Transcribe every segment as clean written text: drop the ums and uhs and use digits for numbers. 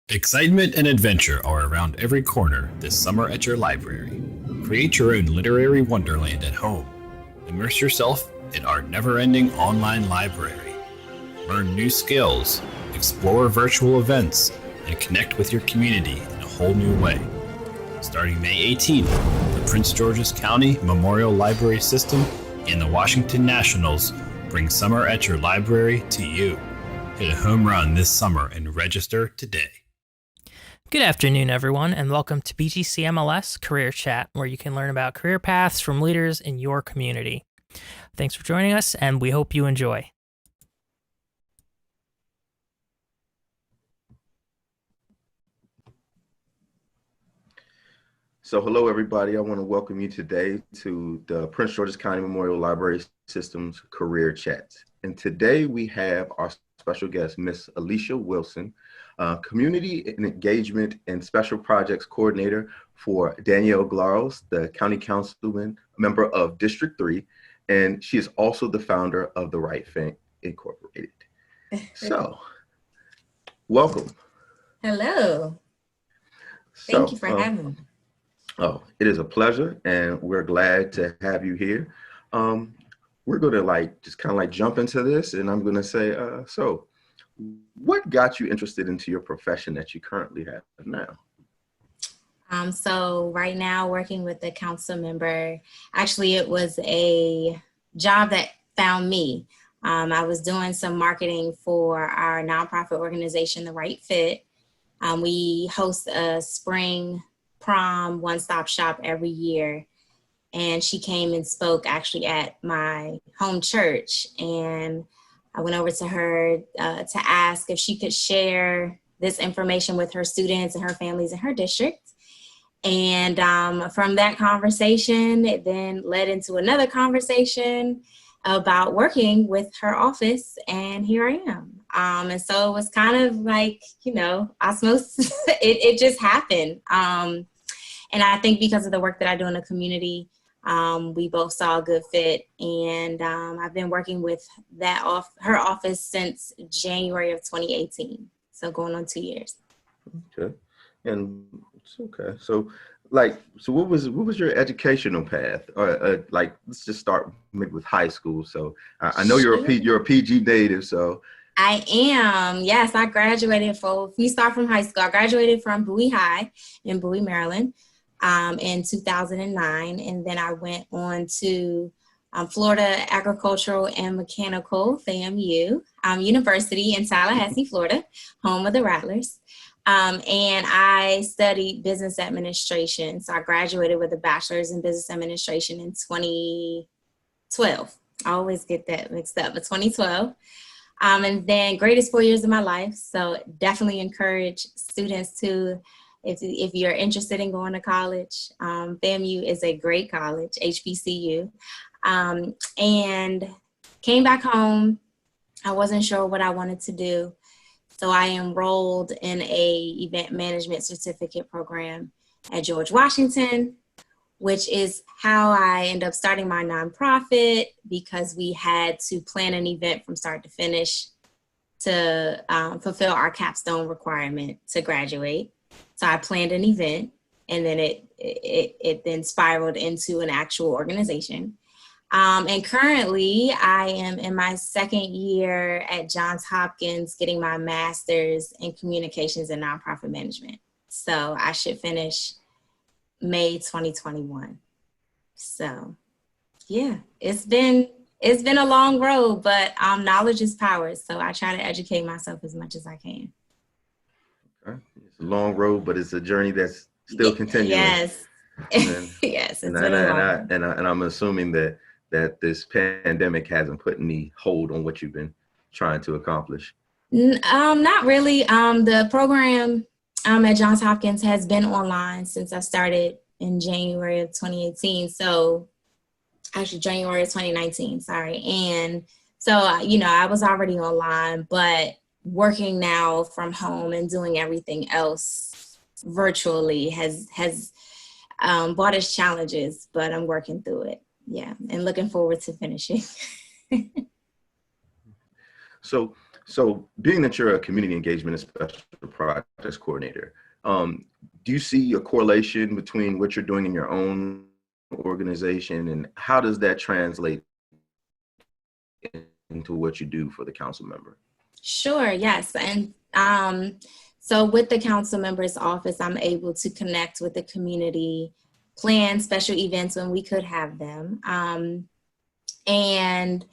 Excitement and adventure are around every corner this summer at your library. Create your own literary wonderland at home. Immerse yourself in our never-ending online library. Learn new skills, explore virtual events, and connect with your community in a whole new way. Starting May 18th, the Prince George's County Memorial Library System and the Washington Nationals bring summer at your library to you. Hit a home run this summer and register today. Good afternoon, everyone, and welcome to BGCMLS Career Chat, where you can learn about career paths from leaders in your community. Thanks for joining us, and we hope you enjoy. So hello, everybody. I want to welcome you today to the Prince George's County Memorial Library System's Career Chat. And today we have our special guest, Miss Alesha Wilson, Community and Engagement and Special Projects Coordinator for Danielle Glaros, the County Councilman, member of District 3, and she is also the founder of The Right Thing Incorporated. So, welcome. Hello. Thank you for having me. Oh, it is a pleasure, and we're glad to have you here. We're going to just kind of jump into this, and I'm going to say, so what got you interested into your profession that you currently have now? So right now working with the council member, actually it was a job that found me. I was doing some marketing for our nonprofit organization, The Right Fit. We host a spring prom one-stop shop every year. And she came and spoke actually at my home church. And I went over to her to ask if she could share this information with her students and her families in her district. And from that conversation, it then led into another conversation about working with her office. And here I am. And so it was kind of like, osmosis. it just happened. And I think because of the work that I do in the community, we both saw a good fit, and I've been working with her office since January of 2018. So going on 2 years. Okay, and it's okay. So what was your educational path? Or let's just start maybe with high school. So I know you're a PG native, so. I am. Yes, I graduated we start from high school. I graduated from Bowie High in Bowie, Maryland. In 2009, and then I went on to Florida Agricultural and Mechanical, FAMU, University in Tallahassee, Florida, home of the Rattlers. And I studied business administration. So I graduated with a bachelor's in business administration in 2012. I always get that mixed up, but 2012. And then greatest 4 years of my life. So definitely encourage students to, if you're interested in going to college, FAMU is a great college, HBCU, and came back home. I wasn't sure what I wanted to do. So I enrolled in a event management certificate program at George Washington, which is how I ended up starting my nonprofit, because we had to plan an event from start to finish to fulfill our capstone requirement to graduate. So I planned an event, and then it then spiraled into an actual organization. And currently I am in my second year at Johns Hopkins getting my master's in communications and nonprofit management. So I should finish May 2021. So yeah, it's been a long road, but knowledge is power. So I try to educate myself as much as I can. It's a long road, but it's a journey that's still continuing. Yes. Yes. And I'm assuming that this pandemic hasn't put any hold on what you've been trying to accomplish. Not really. The program at Johns Hopkins has been online since I started in January of 2018. So actually January of 2019, sorry. And so, I was already online, but working now from home and doing everything else virtually has brought us challenges, but I'm working through it. Yeah, and looking forward to finishing. So So being that you're a community engagement and special projects coordinator, do you see a correlation between what you're doing in your own organization, and how does that translate into what you do for the council member? Sure, yes. And so with the council member's office, I'm able to connect with the community, plan special events when we could have them, and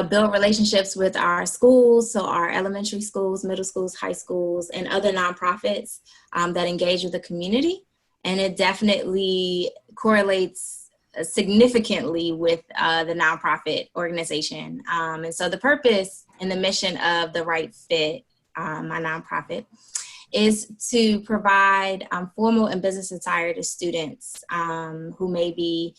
build relationships with our schools, so our elementary schools, middle schools, high schools, and other nonprofits that engage with the community. And it definitely correlates significantly with the nonprofit organization. And so the purpose and the mission of the Right Fit, my nonprofit, is to provide formal and business attire to students who maybe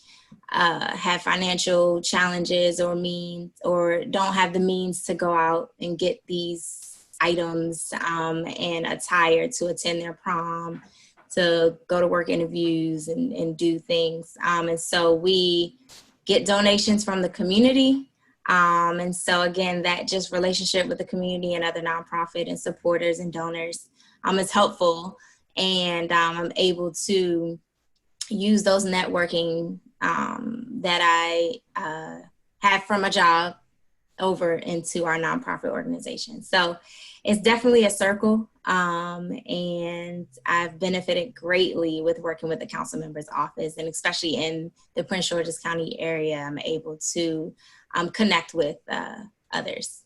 have financial challenges or don't have the means to go out and get these items and attire to attend their prom, to go to work interviews and do things. And so we get donations from the community. And so again, that just relationship with the community and other nonprofit and supporters and donors is helpful. And I'm able to use those networking that I have from a job over into our nonprofit organization. So it's definitely a circle. And I've benefited greatly with working with the council member's office, and especially in the Prince George's County area, I'm able to connect with others.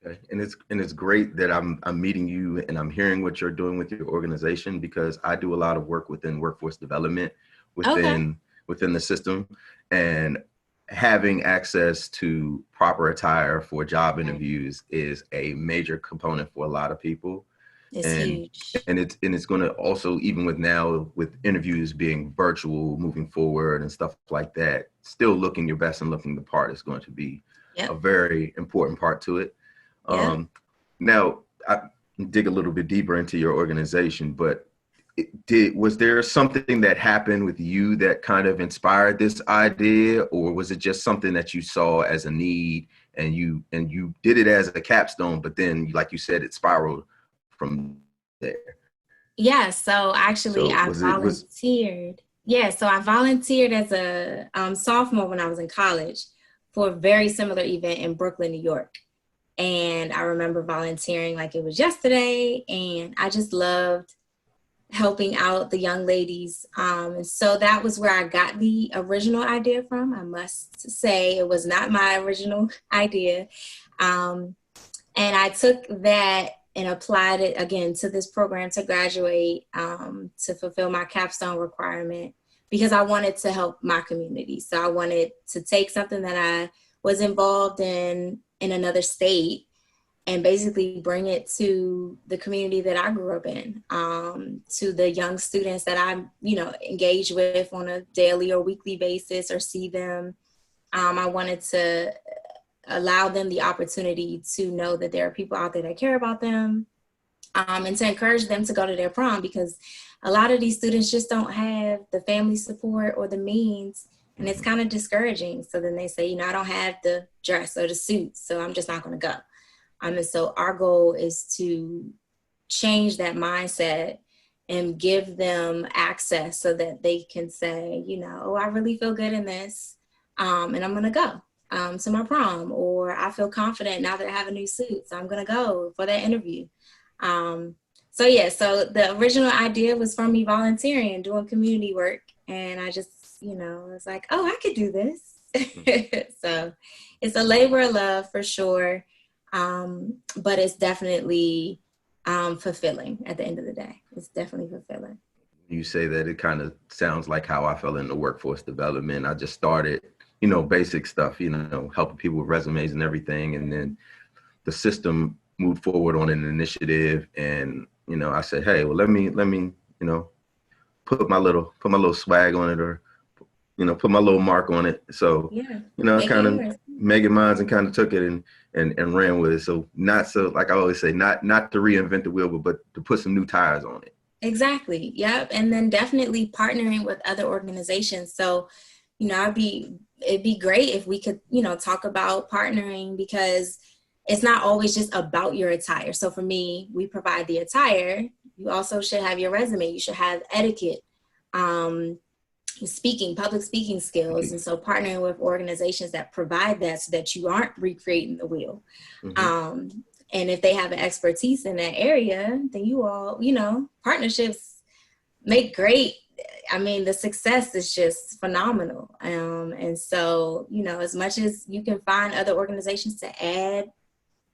Okay, and it's great that I'm meeting you and I'm hearing what you're doing with your organization, because I do a lot of work within workforce development within the system, and having access to proper attire for job interviews is a major component for a lot of people. It's huge. And it's going to also, even with now with interviews being virtual moving forward and stuff like that, still looking your best and looking the part is going to be a very important part to it. Now, I dig a little bit deeper into your organization, but was there something that happened with you that kind of inspired this idea, or was it just something that you saw as a need and you did it as a capstone, but then, like you said, it spiraled from there? Yeah, so actually I volunteered. So I volunteered as a sophomore when I was in college for a very similar event in Brooklyn, New York. And I remember volunteering like it was yesterday, and I just loved helping out the young ladies. And so that was where I got the original idea from. I must say it was not my original idea. And I took that and applied it again to this program to graduate, to fulfill my capstone requirement, because I wanted to help my community. So I wanted to take something that I was involved in another state and basically bring it to the community that I grew up in, to the young students that I, engage with on a daily or weekly basis or see them. I wanted to allow them the opportunity to know that there are people out there that care about them, and to encourage them to go to their prom, because a lot of these students just don't have the family support or the means, and it's kind of discouraging. So then they say, I don't have the dress or the suit, so I'm just not going to go. And so our goal is to change that mindset and give them access so that they can say, I really feel good in this, and I'm going to go to my prom, or I feel confident now that I have a new suit, so I'm going to go for that interview. So the original idea was from me volunteering and doing community work, and I just, was like, oh, I could do this. So it's a labor of love for sure. But it's definitely fulfilling at the end of the day. It's definitely fulfilling. You say that, it kind of sounds like how I fell into workforce development. I just started, basic stuff, helping people with resumes and everything. And then the system moved forward on an initiative, and, I said, hey, well, let me, put my little swag on it, or, put my little mark on it. So, kind of make it mine and kind of took it and ran with it. So not so, like I always say, not to reinvent the wheel, but to put some new tires on it. Exactly. Yep. And then definitely partnering with other organizations. So, it'd be great if we could, talk about partnering, because it's not always just about your attire. So for me, we provide the attire. You also should have your resume. You should have etiquette, public speaking skills. And so partnering with organizations that provide that so that you aren't recreating the wheel. And if they have an expertise in that area, then you all, partnerships make great. I mean, the success is just phenomenal. And so, as much as you can find other organizations to add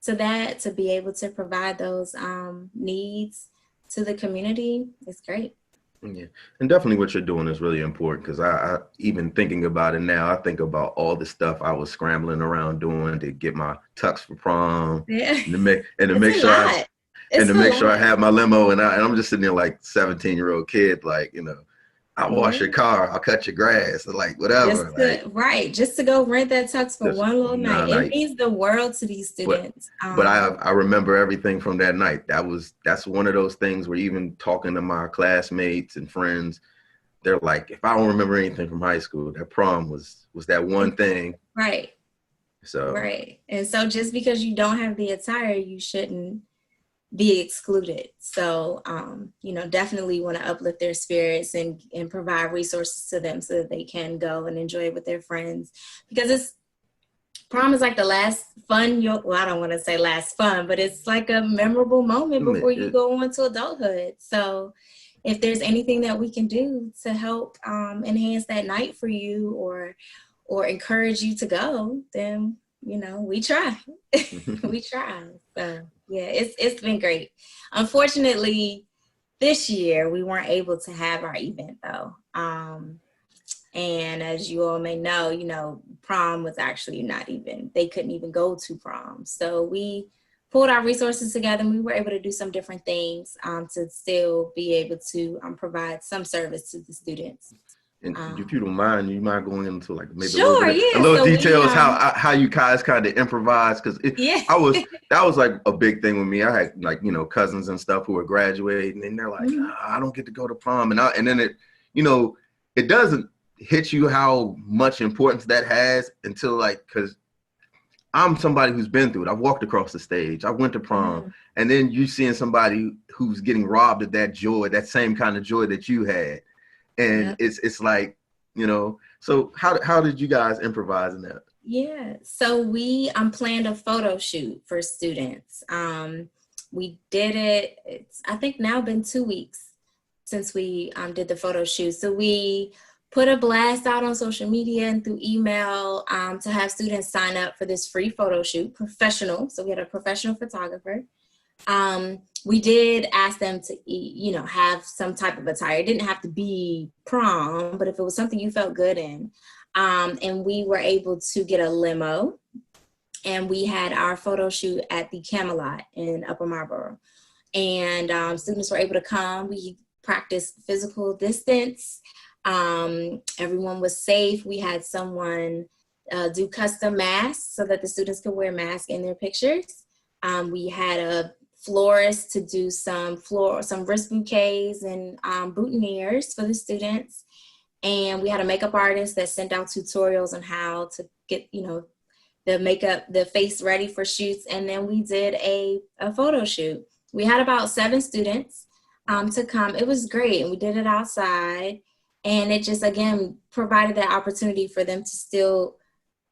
to that, to be able to provide those needs to the community, it's great. Yeah, and definitely what you're doing is really important, because I even thinking about it now, I think about all the stuff I was scrambling around doing to get my tux for prom, and to make sure I have my limo, and I'm just sitting there like 17-year-old kid, like, I'll wash your car, I'll cut your grass, like whatever. Just to go rent that tux for one little night. It means the world to these students. But I remember everything from that night. That's one of those things where even talking to my classmates and friends, they're like, if I don't remember anything from high school, that prom was that one thing. Right. And so just because you don't have the attire, you shouldn't be excluded. So, definitely want to uplift their spirits and provide resources to them so that they can go and enjoy it with their friends. Because prom is like the last fun, I don't want to say last fun, but it's like a memorable moment before you go on to adulthood. So if there's anything that we can do to help enhance that night for you or encourage you to go, then, we try. We try. So yeah, it's been great. Unfortunately, this year we weren't able to have our event though. And as you all may know, prom was actually they couldn't even go to prom. So we pulled our resources together and we were able to do some different things to still be able to provide some service to the students. And if you don't mind, going into like maybe a little details how you guys kind of improvise, because that was like a big thing with me. I had like cousins and stuff who were graduating, and they're like, I don't get to go to prom, and then it doesn't hit you how much importance that has until because I'm somebody who's been through it. I've walked across the stage. I went to prom, and then you seeing somebody who's getting robbed of that joy, that same kind of joy that you had. And it's like, so how did you guys improvise in that? Yeah, so we planned a photo shoot for students. We did it, it's I think now been 2 weeks since we did the photo shoot. So we put a blast out on social media and through email to have students sign up for this free photo shoot, professional. So we had a professional photographer. We did ask them to, have some type of attire. It didn't have to be prom, but if it was something you felt good in. And we were able to get a limo, and we had our photo shoot at the Camelot in Upper Marlboro. And students were able to come. We practiced physical distance. Everyone was safe. We had someone do custom masks so that the students could wear masks in their pictures. We had a florist to do some wrist bouquets and boutonnieres for the students. And we had a makeup artist that sent out tutorials on how to get, the face ready for shoots. And then we did a photo shoot. We had about 7 students to come. It was great. And we did it outside. And it just, again, provided that opportunity for them to still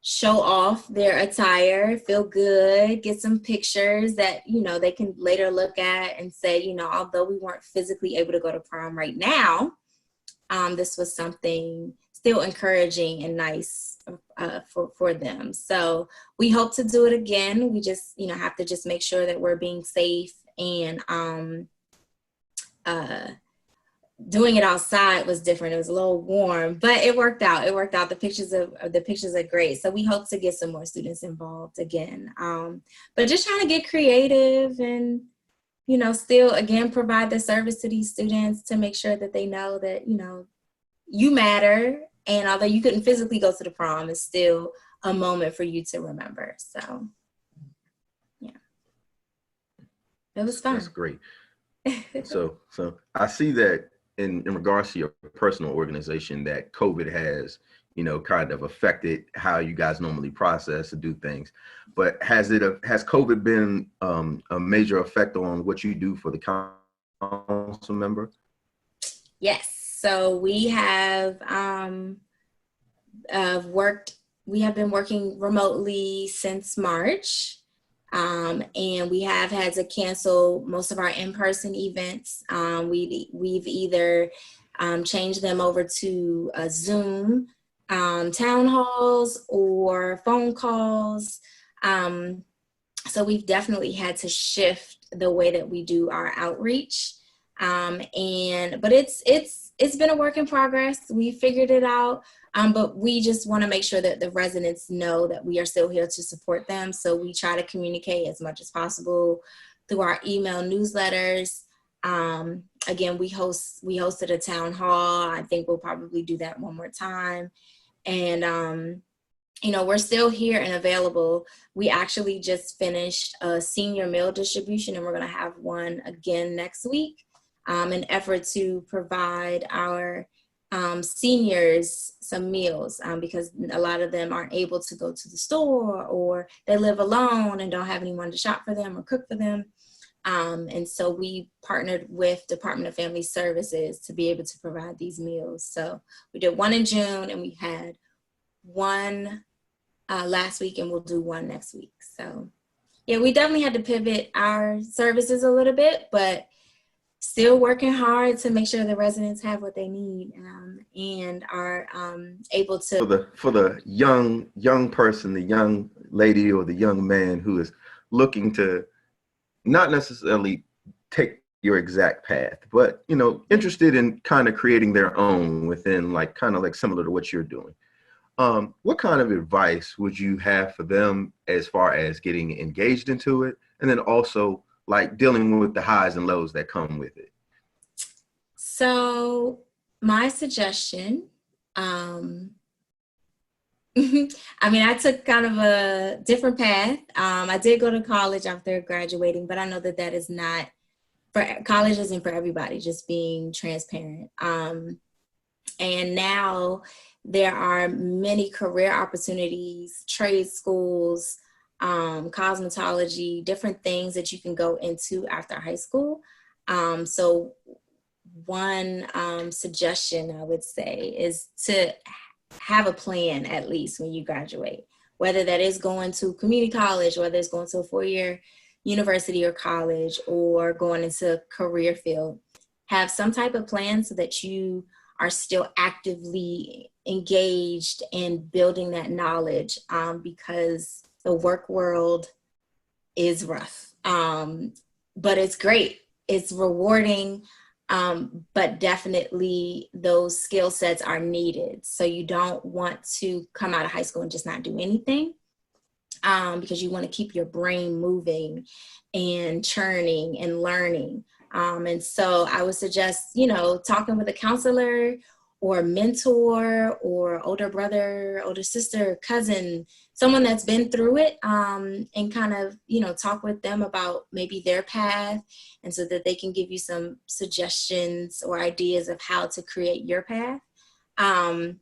show off their attire, feel good, get some pictures that, they can later look at and say, although we weren't physically able to go to prom right now, this was something still encouraging and nice for them. So we hope to do it again. We just, have to just make sure that we're being safe, and doing it outside was different. It was a little warm, but it worked out. The pictures are great. So we hope to get some more students involved again. But just trying to get creative and, still, again, provide the service to these students to make sure that they know that, you matter. And although you couldn't physically go to the prom, it's still a moment for you to remember. So, yeah, it was fun. That's great. So I see that in regards to your personal organization, that COVID has, kind of affected how you guys normally process and do things. But has COVID been a major effect on what you do for the council member? Yes. So we have been working remotely since March. And we have had to cancel most of our in-person events. We've either changed them over to a Zoom, town halls, or phone calls. So we've definitely had to shift the way that we do our outreach. But it's been a work in progress. We figured it out. But we just want to make sure that the residents know that we are still here to support them. So we try to communicate as much as possible through our email newsletters. Again, we hosted a town hall. I think we'll probably do that one more time. And, we're still here and available. We actually just finished a senior meal distribution, and we're going to have one again next week, in effort to provide our seniors some meals, because a lot of them aren't able to go to the store, or they live alone and don't have anyone to shop for them or cook for them. And so we partnered with Department of Family Services to be able to provide these meals. So we did one in June, and we had one last week, and we'll do one next week. So yeah, we definitely had to pivot our services a little bit, but still working hard to make sure the residents have what they need, and are able to. For the young person, the young lady or the young man who is looking to not necessarily take your exact path, but interested in kind of creating their own within, kind of similar to what you're doing. What kind of advice would you have for them as far as getting engaged into it, and then also dealing with the highs and lows that come with it? So my suggestion, I took kind of a different path. I did go to college after graduating, but I know that is not college isn't for everybody, just being transparent. And now there are many career opportunities, trade schools, cosmetology, different things that you can go into after high school. So one suggestion I would say is to have a plan, at least when you graduate, whether that is going to community college, whether it's going to a 4-year university or college, or going into a career field. Have some type of plan so that you are still actively engaged in building that knowledge, because the work world is rough, but it's great. It's rewarding, but definitely those skill sets are needed. So you don't want to come out of high school and just not do anything, because you want to keep your brain moving and churning and learning. And so I would suggest, talking with a counselor or a mentor or older brother, older sister, cousin, someone that's been through it, and kind of, talk with them about maybe their path, and so that they can give you some suggestions or ideas of how to create your path. And,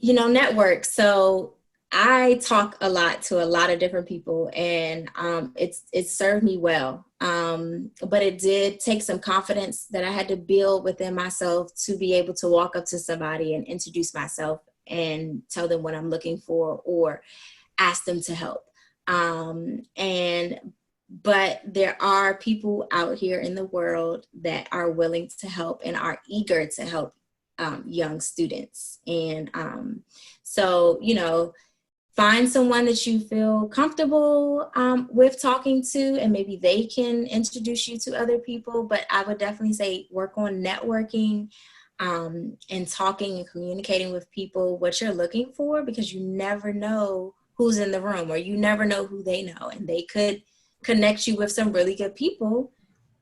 network. So I talk a lot to a lot of different people, and it served me well. But it did take some confidence that I had to build within myself to be able to walk up to somebody and introduce myself and tell them what I'm looking for, or ask them to help. But there are people out here in the world that are willing to help and are eager to help young students. And so, find someone that you feel comfortable with talking to, and maybe they can introduce you to other people. But I would definitely say work on networking, and talking and communicating with people what you're looking for, because you never know who's in the room, or you never know who they know, and they could connect you with some really good people,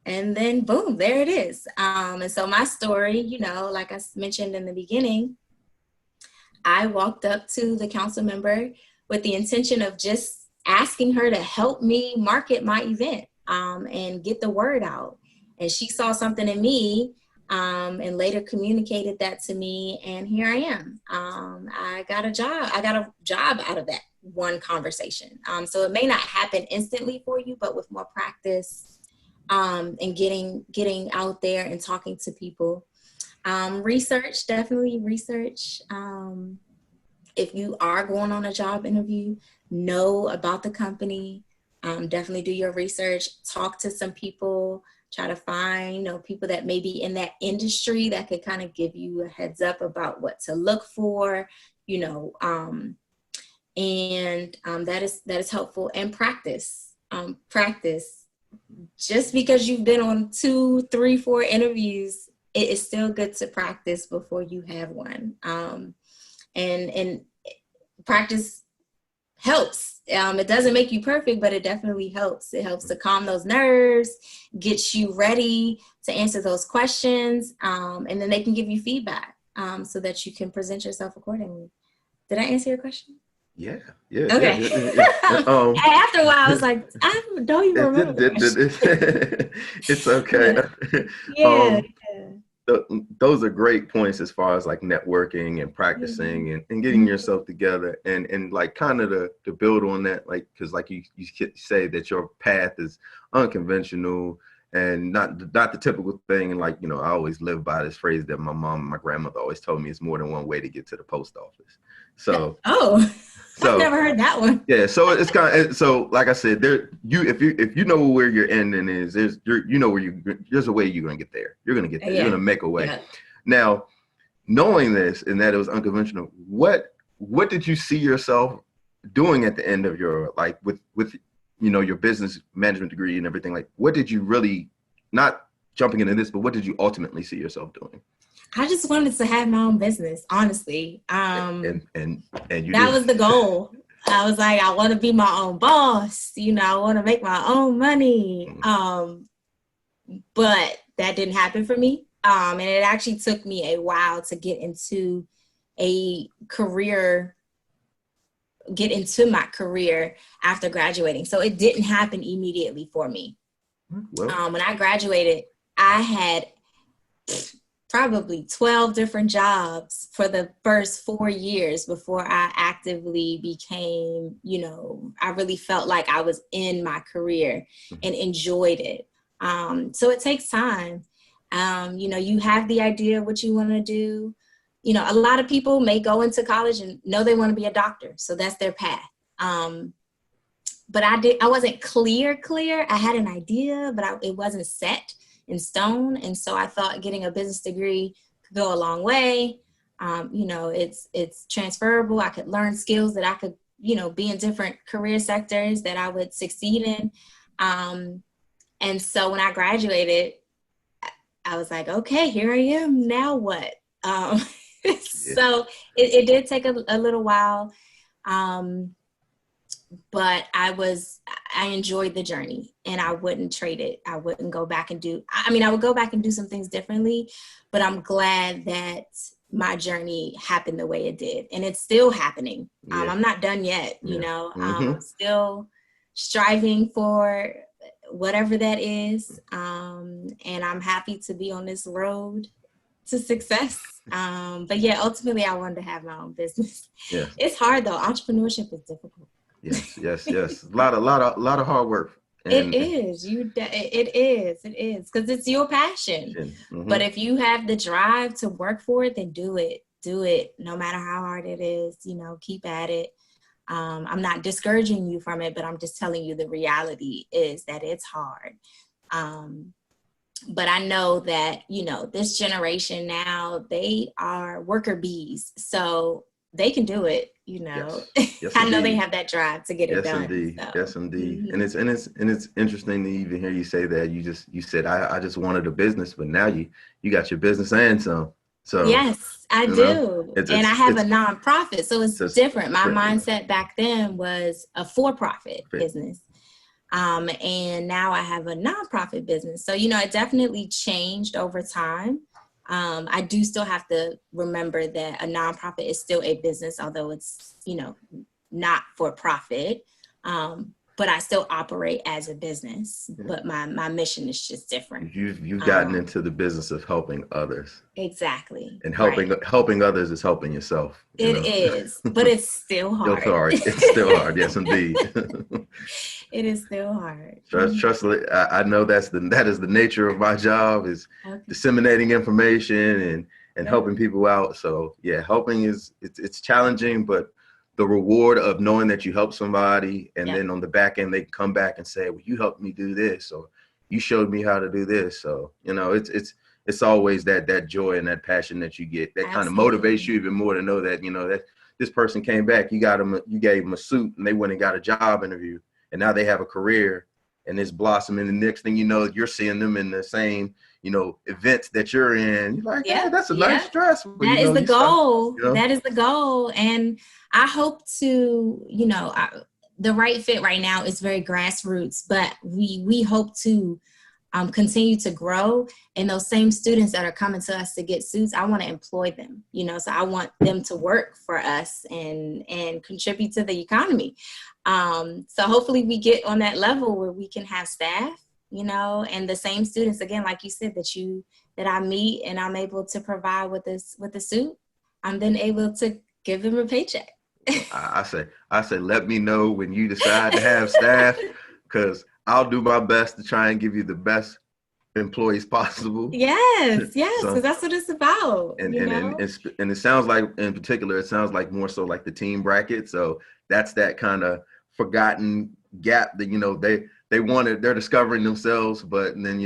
and then boom, there it is. And so my story, like I mentioned in the beginning, I walked up to the council member with the intention of just asking her to help me market my event, and get the word out. And she saw something in me, and later communicated that to me. And here I am. I got a job. I got a job out of that one conversation. So it may not happen instantly for you, but with more practice and getting out there and talking to people. Research, definitely research. If you are going on a job interview, know about the company. Definitely do your research. Talk to some people. Try to find, people that may be in that industry that could kind of give you a heads up about what to look for, and that is helpful. And practice. Practice. Just because you've been on 2, 3, 4 interviews, it is still good to practice before you have one. And practice helps. It doesn't make you perfect, but it definitely helps. It helps to calm those nerves, get you ready to answer those questions, and then they can give you feedback so that you can present yourself accordingly. Did I answer your question? Yeah. Okay. Yeah. After a while, I was like, I don't even remember. It's okay. Yeah. Those are great points as far as like networking and practicing and getting yourself together and like kind of to build on that, like, because like you say that your path is unconventional and not the typical thing. And like, I always live by this phrase that my mom and my grandmother always told me: it's more than one way to get to the post office. So I've never heard that one. Yeah, so it's kind of, so like I said, if you know where your ending is, there's a way you're gonna get there. You're gonna get there. You're gonna make a way. Yeah. Now, knowing this and that it was unconventional, what did you see yourself doing at the end of your, like, with your business management degree and everything? Like, what did you really, not jumping into this, but what did you ultimately see yourself doing? I just wanted to have my own business, honestly. And you that was the goal. I was like, I want to be my own boss. I want to make my own money. But that didn't happen for me. And it actually took me a while to get into my career after graduating. So it didn't happen immediately for me. Well, when I graduated, I had probably 12 different jobs for the first 4 years before I actively became, I really felt like I was in my career and enjoyed it. So it takes time. You have the idea of what you want to do. A lot of people may go into college and know they want to be a doctor. So that's their path. But I wasn't clear. I had an idea, but it wasn't set in stone. And so I thought getting a business degree could go a long way. It's transferable. I could learn skills that I could, be in different career sectors that I would succeed in. And so when I graduated, I was like, okay, here I am. Now what? So it did take a little while. But I enjoyed the journey and I wouldn't trade it. I wouldn't go back and I would go back and do some things differently, but I'm glad that my journey happened the way it did. And it's still happening. Yeah. I'm not done yet, I'm still striving for whatever that is. And I'm happy to be on this road to success. But yeah, ultimately I wanted to have my own business. Yeah. It's hard though. Entrepreneurship is difficult. Yes. A lot of hard work. It is. It is because it's your passion. But if you have the drive to work for it, then do it. No matter how hard it is, keep at it. I'm not discouraging you from it, but I'm just telling you the reality is that it's hard. But I know that, this generation now, they are worker bees. So they can do it, Yes, I know they have that drive to get it done. Yes, indeed. Mm-hmm. And it's interesting to even hear you say that. You said I just wanted a business, but now you got your business and some. So yes, I do. And I have a nonprofit, so it's different. My mindset back then was a for-profit business. And now I have a nonprofit business. So, it definitely changed over time. I do still have to remember that a nonprofit is still a business, although it's, not for profit. but I still operate as a business, Yeah. but my mission is just different. You've gotten into the business of helping others. Exactly. And Right. helping others is helping yourself. It is, but it's still Still hard. hard. It's still hard. Yes, indeed. It is still hard. Trust. I know that is the nature of my job, is Okay. disseminating information and Yep. helping people out. So yeah, helping it's challenging, but the reward of knowing that you help somebody, and Yep. then on the back end they come back and say, well, you helped me do this, or you showed me how to do this. So it's always that joy and that passion that you get that kind of motivates you even more to know that that this person came back, you gave them a suit, and they went and got a job interview, and now they have a career and it's blossoming. The next thing you know, you're seeing them in the same events that you're in. You're like, yeah, that's a nice dress. That is the goal. That is the goal. And I hope to, the right fit right now is very grassroots, but we hope to continue to grow. And those same students that are coming to us to get suits, I want to employ them, so I want them to work for us and contribute to the economy. So hopefully we get on that level where we can have staff, and the same students, again, like you said, that I meet and I'm able to provide with the suit, I'm then able to give them a paycheck. I say, let me know when you decide to have staff, because I'll do my best to try and give you the best employees possible. Yes, because that's what it's about. And it sounds like, in particular, it sounds like more so like the team bracket. So that's that kind of forgotten gap that they're discovering themselves, but then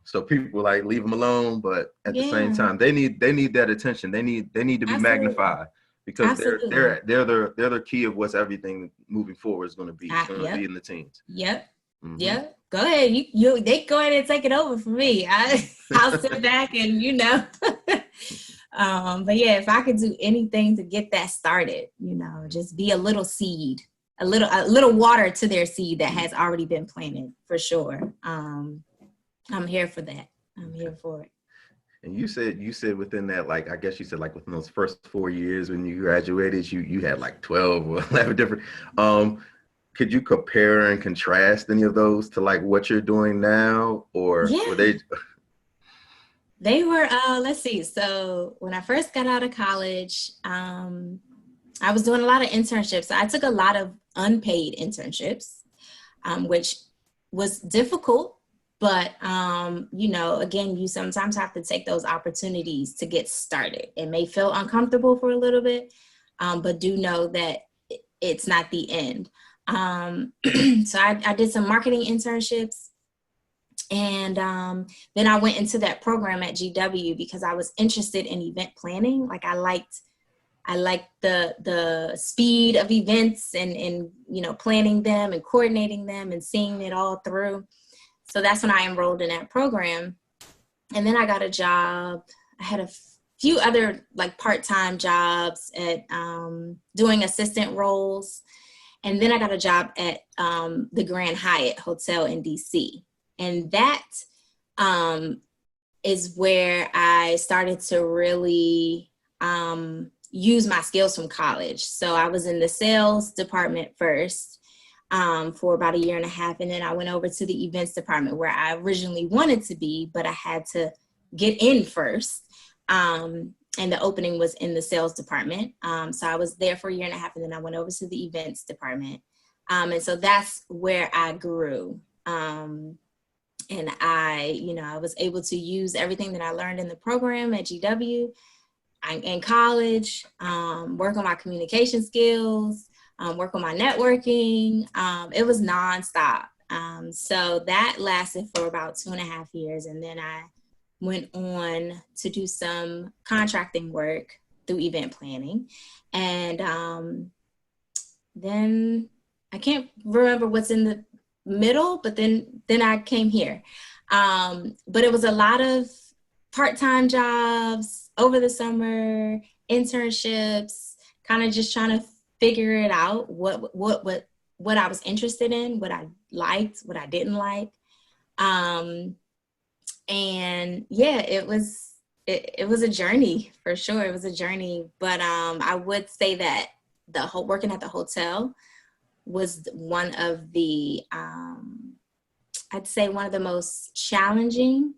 so people like leave them alone, but at the same time they need that attention. They need to be Absolutely. magnified, because Absolutely. they're the key of what's everything moving forward is going to be. It's going to be in the teens. Yep. Mm-hmm. Yep. Go ahead. They go ahead and take it over for me. I'll sit back and but yeah, if I could do anything to get that started, just be a little seed, a little water to their seed that has already been planted, for sure. I'm here for that. I'm here for it. And you said within that, like, I guess you said like within those first 4 years when you graduated, you had like 12 or 11 different, could you compare and contrast any of those to like what you're doing now, or were they? They were, let's see. So when I first got out of college, I was doing a lot of internships. I took a lot of unpaid internships, which was difficult. But, again, you sometimes have to take those opportunities to get started. It may feel uncomfortable for a little bit, but do know that it's not the end. So I did some marketing internships. And then I went into that program at GW because I was interested in event planning. Like I liked the speed of events and planning them and coordinating them and seeing it all through. So that's when I enrolled in that program. And then I got a job. I had a few other like part-time jobs at doing assistant roles. And then I got a job at the Grand Hyatt Hotel in DC. And that is where I started to really use my skills from college. So I was in the sales department first for about a year and a half. And then I went over to the events department where I originally wanted to be, but I had to get in first. And the opening was in the sales department. So I was there for a year and a half, and then I went over to the events department. And so that's where I grew. And I was able to use everything that I learned in the program at GW, in college, work on my communication skills, work on my networking. It was nonstop. So that lasted for about 2.5 years. And then I went on to do some contracting work through event planning. And then I can't remember what's in the middle, but then I came here. But it was a lot of part-time jobs over the summer, internships, kind of just trying to figure it out, what I was interested in, what I liked, what I didn't like. And yeah, it was a journey for sure. It was a journey, but I would say that working at the hotel was one of the, I'd say one of the most challenging,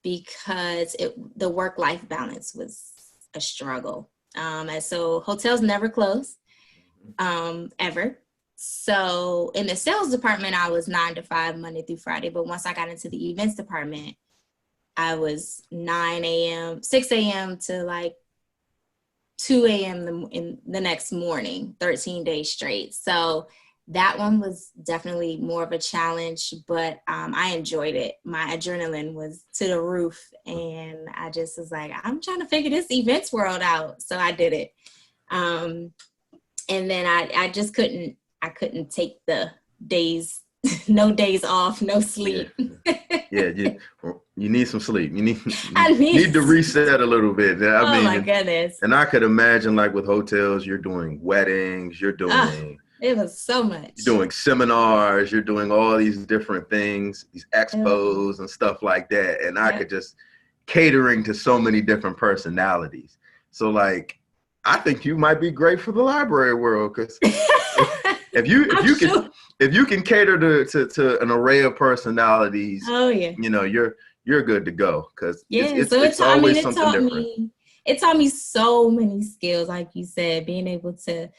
because the work-life balance was a struggle. And so hotels never close, ever. So in the sales department, I was 9 to 5, Monday through Friday. But once I got into the events department, I was 6 a.m. to like 2 a.m. in the next morning, 13 days straight. So that one was definitely more of a challenge, but I enjoyed it. My adrenaline was to the roof, and I just was like, I'm trying to figure this events world out. So I did it. And then I just couldn't take the days, no days off, no sleep. Yeah, you need some sleep. You need need to reset a little bit. My goodness. And I could imagine, like with hotels, you're doing weddings, you're doing it was so much. You're doing seminars, you're doing all these different things, these expos and stuff like that. And I could just catering to so many different personalities. So like, I think you might be great for the library world, because if you can cater to an array of personalities, you're good to go. Because it's always something different. It taught me so many skills, like you said, being able to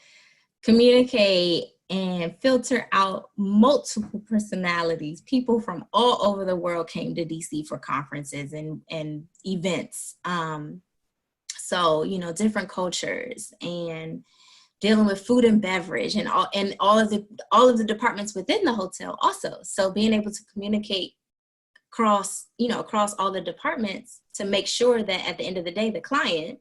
communicate and filter out multiple personalities. People from all over the world came to DC for conferences and events. So, different cultures, and dealing with food and beverage, and all of the departments within the hotel also. So being able to communicate across all the departments to make sure that at the end of the day, the client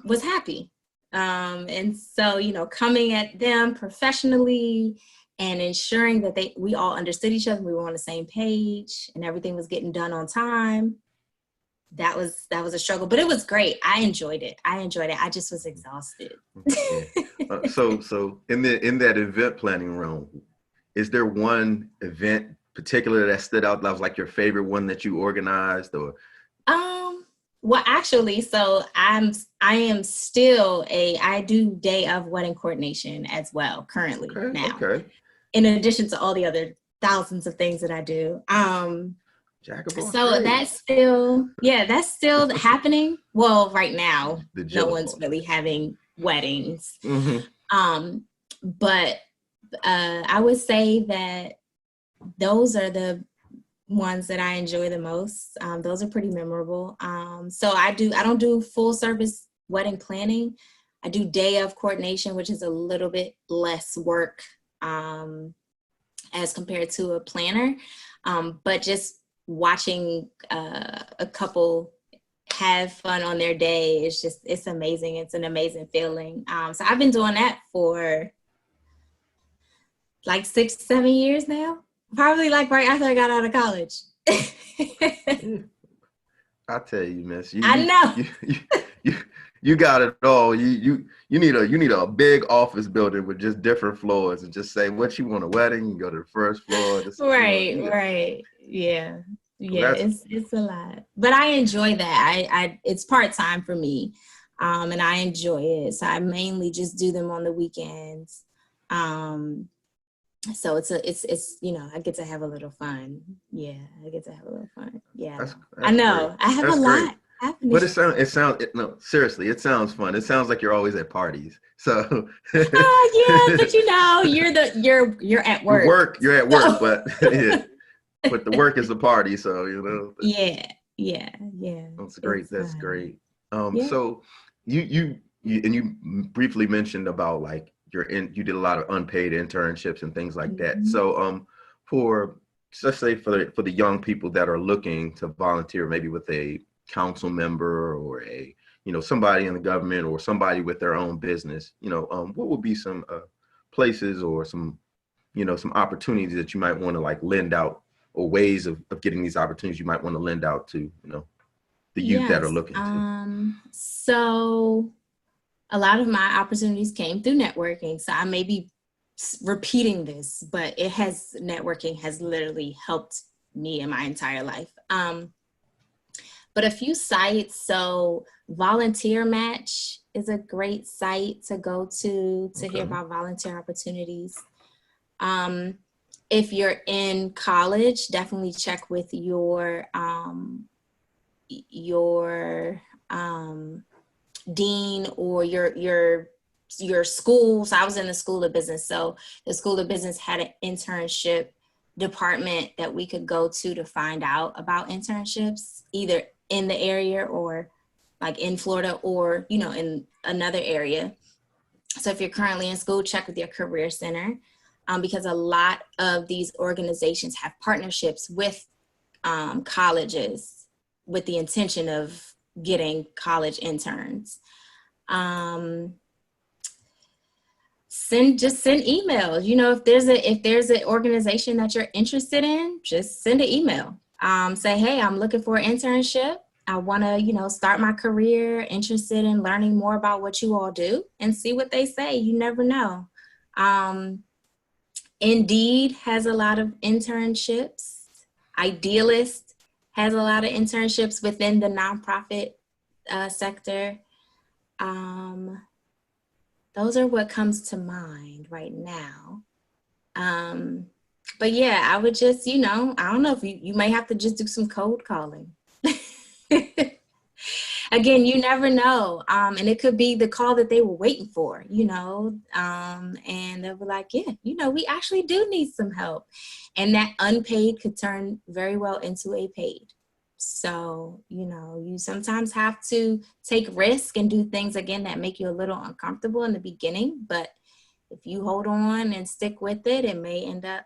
was happy. And so, coming at them professionally and ensuring that we all understood each other, we were on the same page, and everything was getting done on time. That was a struggle, but it was great. I enjoyed it. I just was exhausted. So in that event planning realm, is there one event particular that stood out that was like your favorite one that you organized, or? Well, actually, so I am still I do day of wedding coordination as well currently now. Okay. In addition to all the other thousands of things that I do. So that's still happening. Well, right now, no one's really having weddings. Mm-hmm. But I would say that those are the ones that I enjoy the most. Those are pretty memorable. So I don't do full service wedding planning. I do day of coordination, which is a little bit less work as compared to a planner. But just watching a couple have fun on their day, it's amazing. It's an amazing feeling. So I've been doing that for like 6-7 years now. Probably like right after I got out of college. I tell you, miss. I know. You got it all. You need a big office building with just different floors, and just say what you want, a wedding, you go to the first floor. Right. Yeah. It's a lot, but I enjoy that. it's part-time for me, and I enjoy it. So I mainly just do them on the weekends. So it's I get to have a little fun. Yeah, I get to have a little fun. Yeah, that's I know. Great. I have a lot happening. But seriously, it sounds fun. It sounds like you're always at parties. So. Yeah, but you're at work. You're at work, but yeah. But the work is the party, so Yeah. That's great. That's great. So you briefly mentioned about like you did a lot of unpaid internships and things like that. So let's say for the young people that are looking to volunteer, maybe with a council member or a somebody in the government or somebody with their own business, what would be some places or some opportunities that you might want to like lend out, or ways of getting these opportunities you might want to lend out to, the youth that are looking to? So a lot of my opportunities came through networking. So I may be repeating this, but networking has literally helped me in my entire life. but a few sites. So Volunteer Match is a great site to go to hear about volunteer opportunities. If you're in college, definitely check with your dean or your school. So I was in the School of Business. So the School of Business had an internship department that we could go to find out about internships, either in the area or like in Florida or, in another area. So if you're currently in school, check with your career center, because a lot of these organizations have partnerships with colleges with the intention of getting college interns. Send emails. If there's an organization that you're interested in, just send an email. Say, hey, I'm looking for an internship. I want to, start my career, interested in learning more about what you all do, and see what they say. You never know. Indeed has a lot of internships. Idealist has a lot of internships within the nonprofit sector. Those are what comes to mind right now. But yeah, I would just, I don't know if you may have to just do some cold calling. Again, you never know. And it could be the call that they were waiting for, and they'll be like, yeah, we actually do need some help. And that unpaid could turn very well into a paid. So, you sometimes have to take risk and do things, again, that make you a little uncomfortable in the beginning. But if you hold on and stick with it, it may end up,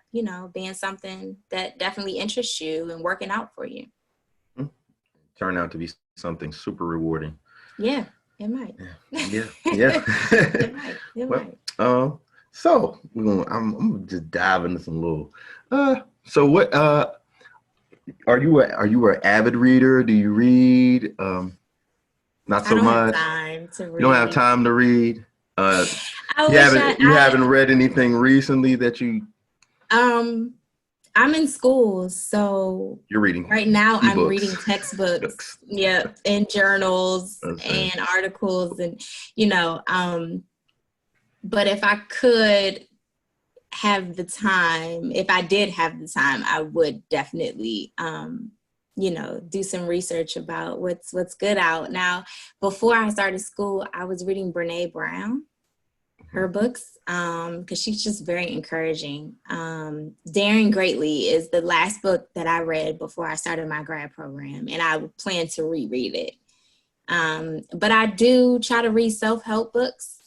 being something that definitely interests you and working out for you. Turn out to be something super rewarding. Yeah, it might. Yeah. It might. So I'm gonna just dive into some little. So what? Are you an avid reader? Do you read? Not so much. Time to read. You don't have time to read. You haven't read anything recently that you. I'm in school, so you're reading right now. e-books. I'm reading textbooks, and journals and articles, and But if I could have the time, if I did have the time, I would definitely, do some research about what's good out now. Before I started school, I was reading Brene Brown, her books, because she's just very encouraging. Daring Greatly is the last book that I read before I started my grad program, and I plan to reread it. But I do try to read self-help books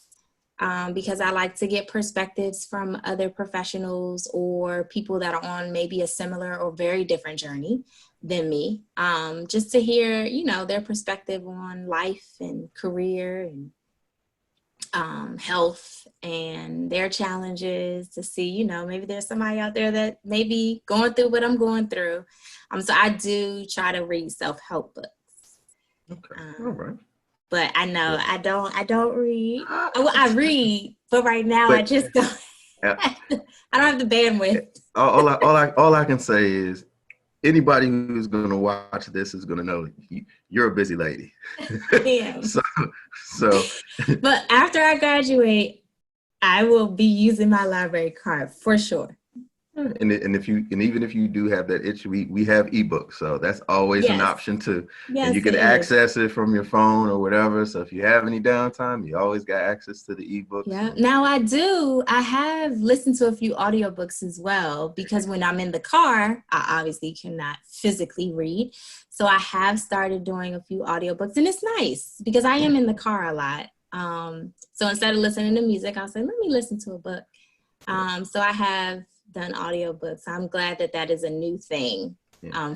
because I like to get perspectives from other professionals or people that are on maybe a similar or very different journey than me, just to hear, their perspective on life and career and health and their challenges, to see, maybe there's somebody out there that may be going through what I'm going through. So I do try to read self-help books. Okay. All right. But I know I don't read. Well, I read, but right now I just don't. I don't have the bandwidth. All I can say is, anybody who's going to watch this is going to know you're a busy lady. Yeah. so. But after I graduate, I will be using my library card for sure. And even if you do have that itch, we have ebooks, so that's always an option too. Yes, and you can access it from your phone or whatever. So if you have any downtime, you always got access to the ebooks. Yeah. Now I have listened to a few audiobooks as well, because when I'm in the car, I obviously cannot physically read. So I have started doing a few audiobooks, and it's nice because I am in the car a lot. So instead of listening to music, I'll say, let me listen to a book. So I have done audiobooks. I'm glad that is a new thing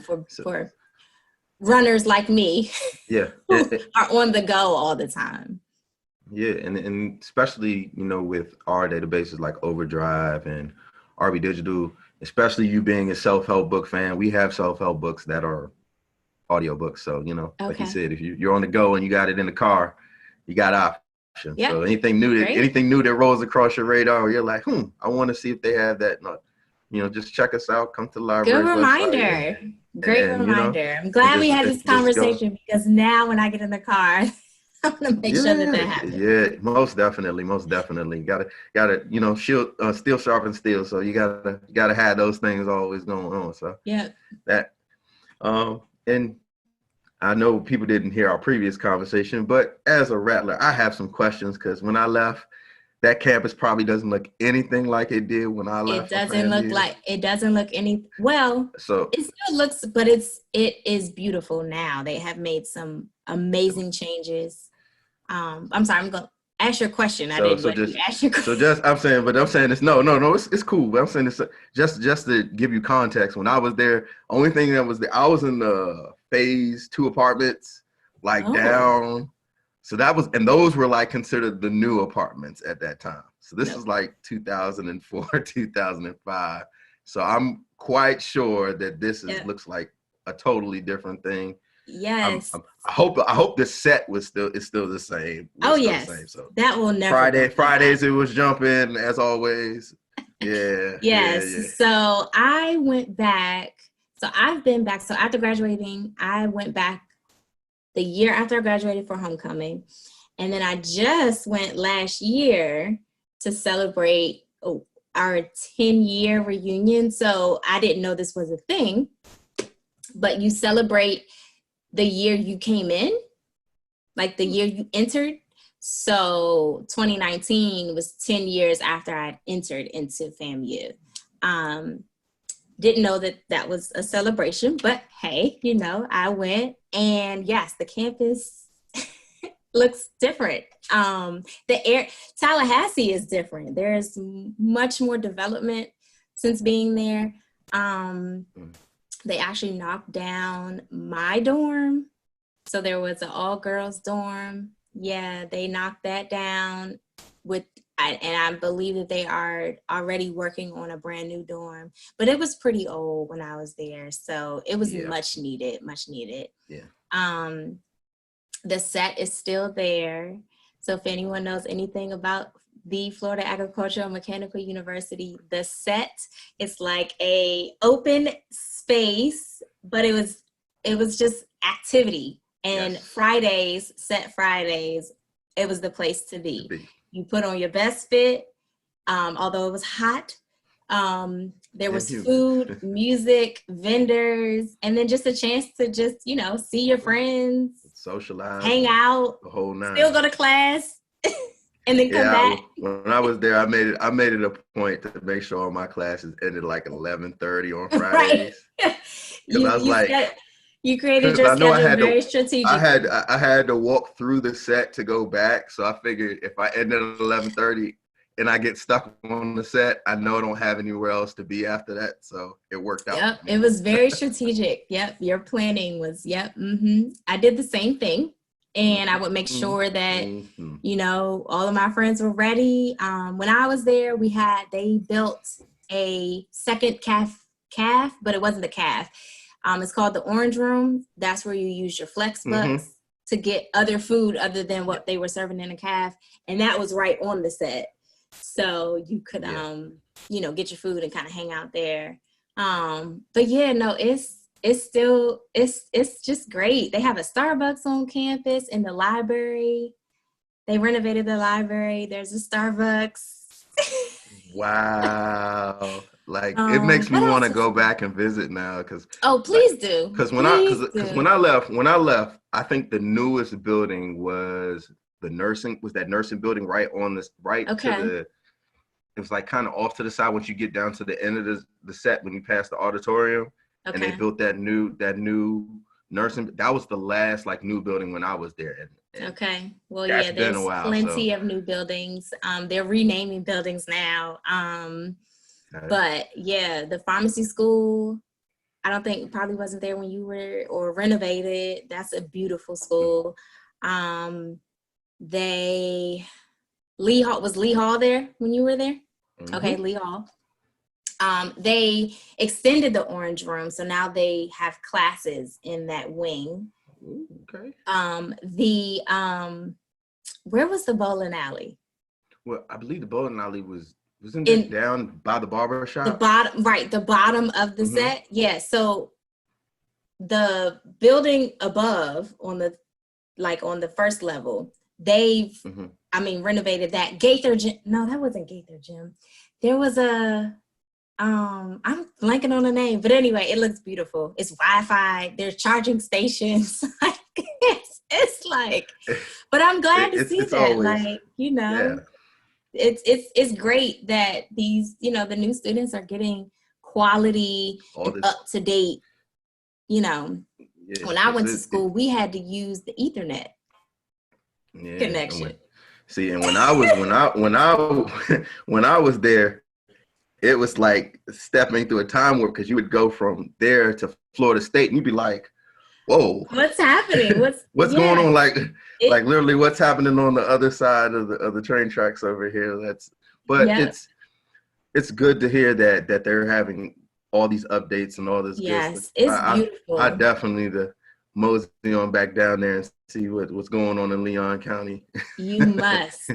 for runners like me who are on the go all the time. Yeah, and especially, with our databases like Overdrive and RB Digital, especially you being a self-help book fan, we have self-help books that are audiobooks. So, like you said, if you're on the go and you got it in the car, you got options. Yep. So anything new that rolls across your radar, you're like, I want to see if they have that. Just check us out. Come to the library. Good reminder. Great reminder. I'm glad we had this conversation because now when I get in the car, I'm gonna make sure that happens. Yeah, most definitely. Gotta, steel sharpens steel. So you gotta have those things always going on. So yeah, that, and I know people didn't hear our previous conversation, but as a Rattler, I have some questions because when I left, that campus probably doesn't look anything like it did when I left. It doesn't look any, well, so it still looks, but it is beautiful now. They have made some amazing changes. I'm sorry, I'm going to ask your question. I'm saying this. No, it's cool. But I'm saying this just to give you context. When I was there, only thing that was there, I was in the phase 2 apartments, down. So and those were like considered the new apartments at that time. So this is like 2004, 2005. So I'm quite sure that this looks like a totally different thing. Yes. I hope the set is still the same. Yes. The same, so that will never. Fridays it was jumping as always. Yeah. Yes. Yeah. So I went back. So I've been back. So after graduating, I went back the year after I graduated for homecoming. And then I just went last year to celebrate our 10-year reunion. So I didn't know this was a thing, but you celebrate the year you came in, like the year you entered. So 2019 was 10 years after I entered into FAMU. Didn't know that was a celebration, but hey, I went, and yes, the campus looks different. Tallahassee is different. There's much more development since being there. They actually knocked down my dorm. So there was an all-girls dorm. Yeah, they knocked that down and I believe that they are already working on a brand new dorm. But it was pretty old when I was there. So it was much needed. Yeah. The set is still there. So if anyone knows anything about the Florida Agricultural and Mechanical University, the set is like a open space, but it was just activity. And Fridays, it was the place to be. You put on your best fit, although it was hot. There was food, music, vendors, and then just a chance to just, see your friends, socialize, hang out, the whole nine. Still go to class, and then come back. When I was there, I made it a point to make sure all my classes ended like 11:30 on Fridays. You created your schedule very strategic. I had to walk through the set to go back, so I figured if I end at 11:30 and I get stuck on the set, I know I don't have anywhere else to be after that, so it worked out. Yep, it was very strategic. Yep, your planning was. I did the same thing, and I would make sure that all of my friends were ready. When I was there, they built a second calf, but it wasn't a calf. It's called the Orange Room. That's where you use your flex bucks to get other food other than what they were serving in a calf. And that was right on the set. So you could, get your food and kind of hang out there. But yeah, no, it's just great. They have a Starbucks on campus in the library. They renovated the library. There's a Starbucks. Wow. Like it makes me want to go back and visit now because please do. Because when I left, I think the newest building was that nursing building right on this it was like kind of off to the side once you get down to the end of the set when you pass the auditorium. Okay. And they built that new nursing. That was the last like new building when I was there. And okay. Well, yeah, there's plenty of new buildings. They're renaming buildings now. But yeah, the pharmacy school, I don't think probably wasn't there when you were, or renovated. That's a beautiful school. Was Lee Hall there when you were there? Mm-hmm. Okay, Lee Hall. They extended the Orange Room, so now they have classes in that wing. Ooh, okay. Where was the bowling alley? Well, I believe the bowling alley wasn't it down by the barber shop? The bottom of the set. Yeah. So the building above on the first level, they've renovated that. Gaither Gym. No, that wasn't Gaither Gym. There was a I'm blanking on the name, but anyway, it looks beautiful. It's Wi-Fi. There's charging stations. it's like, but I'm glad to see that. Always, it's great that these, the new students are getting quality and up to date. When I went to school, we had to use the Ethernet connection. And when I was there, it was like stepping through a time warp, because you would go from there to Florida State and you'd be like, whoa, what's happening? What's going on? Like literally what's happening on the other side of the train tracks over here. It's good to hear that they're having all these updates and all this good stuff. It's beautiful. I definitely need to mosey on back down there and see what's going on in Leon County. You must.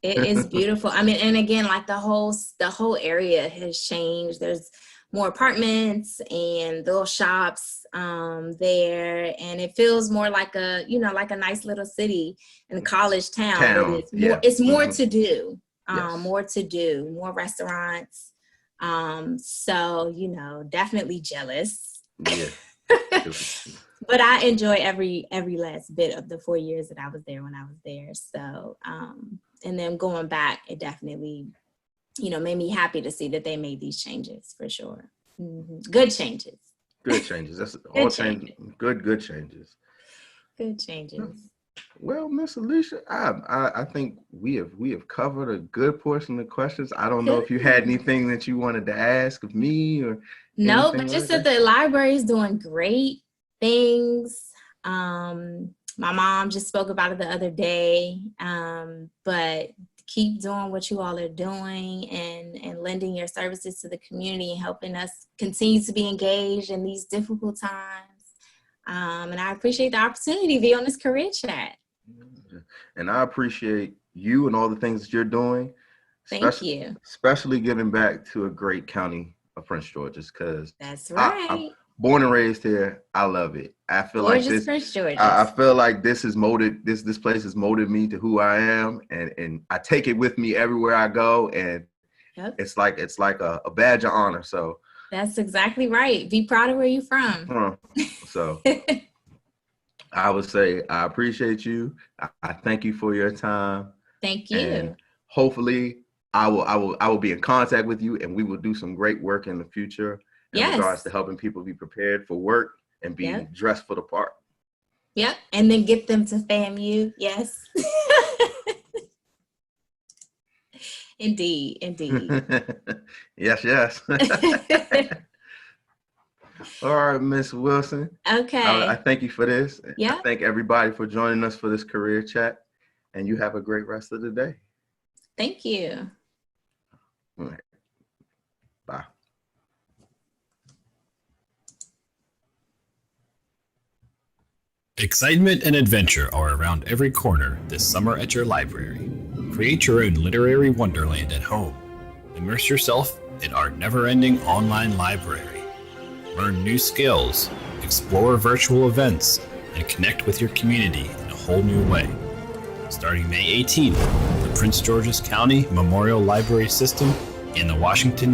It is beautiful. I mean, and again, like the whole area has changed. There's more apartments and little shops there, and it feels more like a nice little city and a college town. It's more to do. More to do, more restaurants. So definitely jealous. Yeah. But I enjoy every last bit of the 4 years that I was there when I was there. So, and then going back, it definitely, made me happy to see that they made these changes for sure. Mm-hmm. Good changes. Good changes. That's all changes. Good changes. Good changes. Well, Miss Alesha, I think we have covered a good portion of the questions. I don't know if you had anything that you wanted to ask of me or. No, but just that the library is doing great things. My mom just spoke about it the other day, but keep doing what you all are doing and lending your services to the community and helping us continue to be engaged in these difficult times. And I appreciate the opportunity to be on this career chat. And I appreciate you and all the things that you're doing. Thank you. Especially giving back to a great county of Prince George's, because that's right. I'm born and raised here. I love it. I feel Gorgeous like this. Prince George's. I feel like this place has molded me to who I am, and I take it with me everywhere I go, and it's like a badge of honor. So that's exactly right. Be proud of where you're from. So I would say I appreciate you. I thank you for your time. Thank you. And hopefully I will be in contact with you, and we will do some great work in the future in regards to helping people be prepared for work and be dressed for the part. Yep. And then get them to FAMU. Yes. Indeed. Yes. All right, Miss Wilson. Okay. I thank you for this. Yeah. I thank everybody for joining us for this career chat, and you have a great rest of the day. Thank you. All right. Bye. Excitement and adventure are around every corner this summer at your library. Create your own literary wonderland at home. Immerse yourself in our never-ending online library. Learn new skills, explore virtual events, and connect with your community in a whole new way. Starting May 18th, the Prince George's County Memorial Library System and the Washington